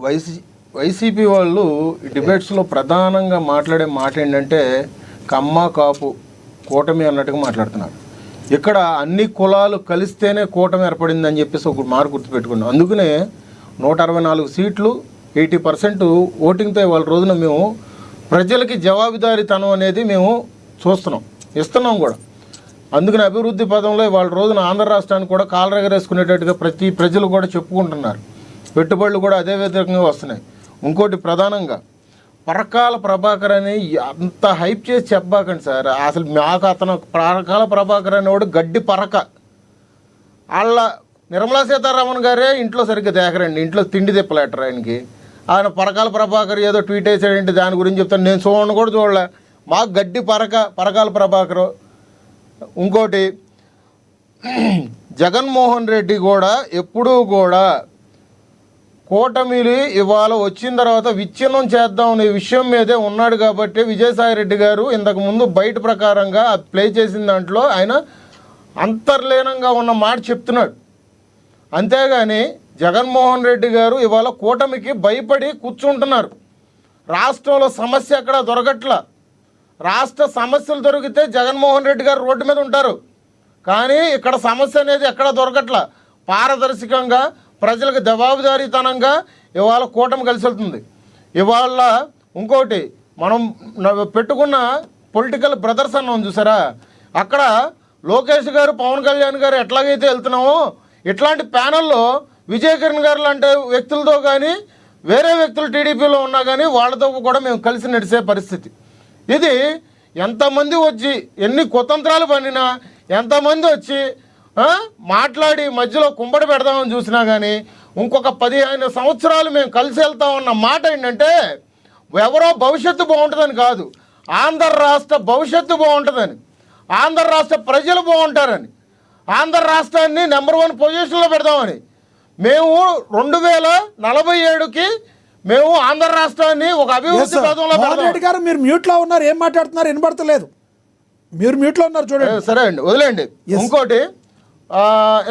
YCP వాళ్ళు డిబేట్స్లో ప్రధానంగా మాట్లాడే మాట ఏంటంటే కమ్మ కాపు కూటమి అన్నట్టుగా మాట్లాడుతున్నారు. ఇక్కడ అన్ని కులాలు కలిస్తేనే కూటమి ఏర్పడిందని చెప్పేసి ఒక మాట గుర్తుపెట్టుకున్నాం. అందుకనే 164 సీట్లు 80% ఓటింగ్తో వాళ్ళ రోజున మేము ప్రజలకి జవాబుదారీతనం అనేది మేము ఇస్తున్నాం కూడా. అందుకని అభివృద్ధి పదంలో వాళ్ళ రోజున ఆంధ్ర రాష్ట్రానికి కూడా కాలరెగరేసుకునేటట్టుగా ప్రతి ప్రజలు కూడా చెప్పుకుంటున్నారు. పెట్టుబడులు కూడా అదే విధంగా వస్తున్నాయి. ఇంకోటి ప్రధానంగా పరకాల ప్రభాకర్ అని అంత హైప్ చేసి చెప్పబాకండి సార్. అసలు మాకు అతను పరకాల ప్రభాకర్ అనేవాడు గడ్డి పరక. వాళ్ళ నిర్మలా సీతారామన్ గారే ఇంట్లో సరిగ్గా దేకరండి, ఇంట్లో తిండి తిప్పలేటరు ఆయనకి. ఆయన పరకాల ప్రభాకర్ ఏదో ట్వీట్ వేసాడంటే దాని గురించి చెప్తాను. నేను చూడండి కూడా చూడలే. మాకు గడ్డి పరకాల ప్రభాకరు. ఇంకోటి జగన్మోహన్ రెడ్డి కూడా ఎప్పుడూ కూడా కూటమిలు ఇవాళ వచ్చిన తర్వాత విచ్ఛిన్నం చేద్దాం అనే విషయం మీదే ఉన్నాడు. కాబట్టి విజయసాయి రెడ్డి గారు ఇంతకుముందు బయట ప్రకారంగా ప్లే చేసిన దాంట్లో ఆయన అంతర్లీనంగా ఉన్న మాట చెప్తున్నాడు. అంతేగాని జగన్మోహన్ రెడ్డి గారు ఇవాళ కూటమికి భయపడి కూర్చుంటున్నారు. రాష్ట్రంలో సమస్య ఎక్కడ దొరకట్లా. రాష్ట్ర సమస్యలు దొరికితే జగన్మోహన్ రెడ్డి గారు రోడ్డు మీద ఉంటారు. కానీ ఇక్కడ సమస్య అనేది ఎక్కడ దొరకట్లా. పారదర్శకంగా ప్రజలకు జవాబుదారీతనంగా ఇవాళ కూటమి కలిసి వెళ్తుంది. ఇవాళ ఇంకోటి మనం పెట్టుకున్న పొలిటికల్ బ్రదర్స్ అన్నాం చూసారా, అక్కడ లోకేష్ గారు పవన్ కళ్యాణ్ గారు ఎట్లాగైతే వెళ్తున్నామో ఇట్లాంటి ప్యానల్లో విజయకిరణ్ గారు లాంటి వ్యక్తులతో కానీ వేరే వ్యక్తులు టీడీపీలో ఉన్నా కానీ వాళ్ళతో కూడా మేము కలిసి నడిచే పరిస్థితి. ఇది ఎంతమంది వచ్చి ఎన్ని కుతంత్రాలు పన్నినా ఎంతమంది వచ్చి మాట్లాడి మధ్యలో కుంబడి పెడదామని చూసినా కానీ ఇంకొక 15 సంవత్సరాలు మేము కలిసి వెళ్తామన్న మాట ఏంటంటే ఎవరో భవిష్యత్తు బాగుంటుందని కాదు, ఆంధ్ర రాష్ట్ర భవిష్యత్తు బాగుంటుందని, ఆంధ్ర రాష్ట్ర ప్రజలు బాగుంటారని, ఆంధ్ర రాష్ట్రాన్ని నెంబర్ 1 పొజిషన్లో పెడదామని. మేము 2047కి మేము ఆంధ్ర రాష్ట్రాన్ని ఒక అభివృద్ధి పదంలో పెడదాం. గారు మీరు మ్యూట్లో ఉన్నారు, ఏం మాట్లాడుతున్నారు వినబడతలేదు. మీరు మ్యూట్లో ఉన్నారు చూడండి. సరే అండి, వదిలేండి. ఇంకోటి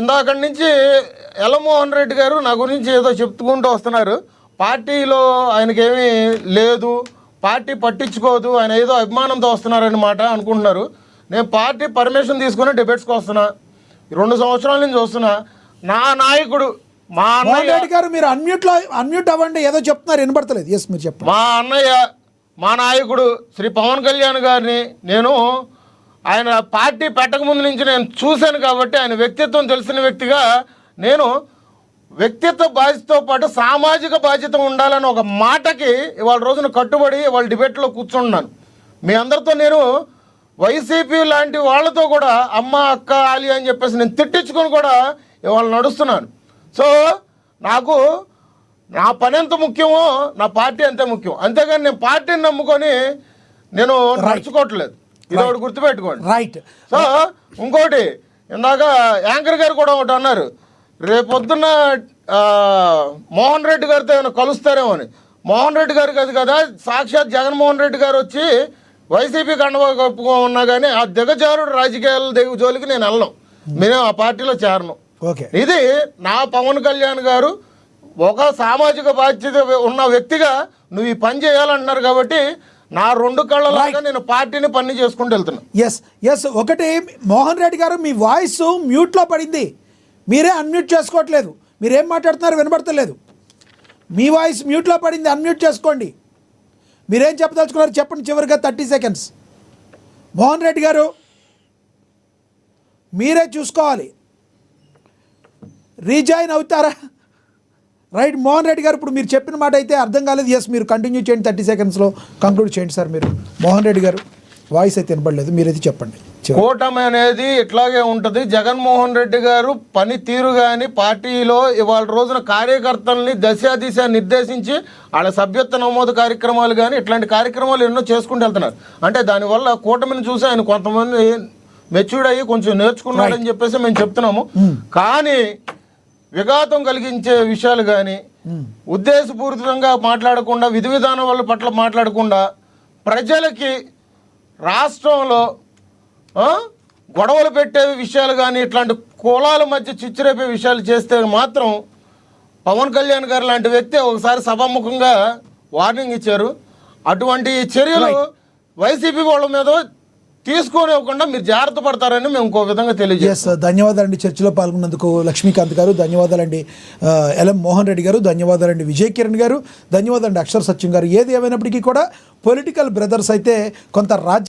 ఇందాక నుంచి ఎల్లమోహన్ రెడ్డి గారు నా గురించి ఏదో చెప్పుకుంటూ వస్తున్నారు. పార్టీలో ఆయనకేమీ లేదు, పార్టీ పట్టించుకోదు, ఆయన ఏదో అభిమానంతో వస్తున్నారన్నమాట అనుకుంటున్నారు. నేను పార్టీ పర్మిషన్ తీసుకుని డిబేట్స్కి వస్తున్నా, 2 సంవత్సరాల నుంచి వస్తున్నా. నా నాయకుడు మా అన్నయ్య గారు మీరు అన్మ్యూట్ అవ్వండి, ఏదో చెప్తున్నారు వినబడతలేదు. ఎస్ మీరు చెప్పండి. మా అన్నయ్య మా నాయకుడు శ్రీ పవన్ కళ్యాణ్ గారిని నేను ఆయన పార్టీ పెట్టకముందు నుంచి నేను చూశాను కాబట్టి ఆయన వ్యక్తిత్వం తెలిసిన వ్యక్తిగా నేను వ్యక్తిత్వ బాధ్యతతో పాటు సామాజిక బాధ్యత ఉండాలని ఒక మాటకి ఇవాళ రోజున కట్టుబడి ఇవాళ డిబేట్లో కూర్చున్నాను. మీ అందరితో నేను వైసీపీ లాంటి వాళ్ళతో కూడా అమ్మ అక్క ఆలి అని చెప్పేసి నేను తిట్టించుకొని కూడా ఇవాళ నడుస్తున్నాను. సో నాకు నా పని ఎంత ముఖ్యమో నా పార్టీ అంతే ముఖ్యం. అంతేగాని నేను పార్టీని నమ్ముకొని నేను నడుచుకోవట్లేదు. ఇది ఒకటి గుర్తుపెట్టుకోండి. రైట్. సో ఇంకోటి ఇందాక యాంకర్ గారు కూడా ఒకటి అన్నారు, రేపొద్దున్న మోహన్ రెడ్డి గారితో ఏమైనా కలుస్తారేమో అని. మోహన్ రెడ్డి గారికి అది కదా, సాక్షాత్ జగన్మోహన్ రెడ్డి గారు వచ్చి వైసీపీ కండవా కప్పుకో ఉన్నా కానీ ఆ దిగజారుడు రాజకీయాల జోలికి నేను వెళ్ళను, నేను ఆ పార్టీలో చేరను. ఇది నా పవన్ కళ్యాణ్ గారు ఒక సామాజిక బాధ్యత ఉన్న వ్యక్తిగా నువ్వు ఈ పని చేయాలంటున్నారు కాబట్టి నా 2 కళ్ళలాగా నేను పార్టీని పని చేసుకుంటూ వెళ్తున్నా. ఎస్ ఒకటి మోహన్ రెడ్డి గారు మీ వాయిస్ మ్యూట్లో పడింది, మీరే అన్మ్యూట్ చేసుకోవట్లేదు. మీరేం మాట్లాడుతున్నారు వినబడతలేదు. మీ వాయిస్ మ్యూట్లో పడింది, అన్మ్యూట్ చేసుకోండి. మీరేం చెప్పదలుచుకున్నారు చెప్పండి చివరిగా 30 సెకండ్స్. మోహన్ రెడ్డి గారు మీరే చూసుకోవాలి, రీజాయిన్ అవుతారా? రైట్ మోహన్ రెడ్డి గారు, ఇప్పుడు మీరు చెప్పిన మాట అయితే అర్థం కాలేదు. ఎస్ మీరు కంటిన్యూ చేయండి, 30 సెకండ్స్లో కంక్లూడ్ చేయండి సార్. మీరు మోహన్ రెడ్డి గారు వాయిస్ అయితే వినపడలేదు, మీరైతే చెప్పండి. కూటమి అనేది ఇట్లాగే ఉంటుంది. జగన్మోహన్ రెడ్డి గారు పనితీరు కానీ పార్టీలో ఇవాళ రోజున కార్యకర్తల్ని దిశ నిర్దేశించి వాళ్ళ సభ్యత్వ నమోదు కార్యక్రమాలు కానీ ఇట్లాంటి కార్యక్రమాలు ఎన్నో చేసుకుంటూ వెళ్తున్నారు. అంటే దానివల్ల కూటమిని చూసి ఆయన కొంతమంది మెచ్యూర్డ్ అయ్యి కొంచెం నేర్చుకున్నాడని చెప్పేసి మేము చెప్తున్నాము. కానీ విఘాతం కలిగించే విషయాలు కానీ ఉద్దేశపూరితంగా మాట్లాడకుండా, విధి విధానాల పట్ల మాట్లాడకుండా, ప్రజలకి రాష్ట్రంలో గొడవలు పెట్టే విషయాలు కానీ ఇట్లాంటి కులాల మధ్య చిచ్చురేపే విషయాలు చేస్తే మాత్రం పవన్ కళ్యాణ్ గారు లాంటి వ్యక్తి ఒకసారి సభాముఖంగా వార్నింగ్ ఇచ్చారు. అటువంటి చర్యలు వైసీపీ వాళ్ళ మీద తీసుకోనివ్వకుండా మీరు జాగ్రత్త పడతారని మేము ఇంకో విధంగా తెలియజేస్తాం. ఎస్, ధన్యవాదాలండి. చర్చలో పాల్గొన్నందుకు లక్ష్మీకాంత్ గారు, ధన్యవాదాలండి. ఎల్ఎం మోహన్ రెడ్డి గారు, ధన్యవాదాలండి. విజయ్ కిరణ్ గారు, ధన్యవాదాలండి. అక్షర్ సత్యం గారు. ఏది ఏమైనప్పటికీ కూడా పొలిటికల్ బ్రదర్స్ అయితే కొంత రాజ్య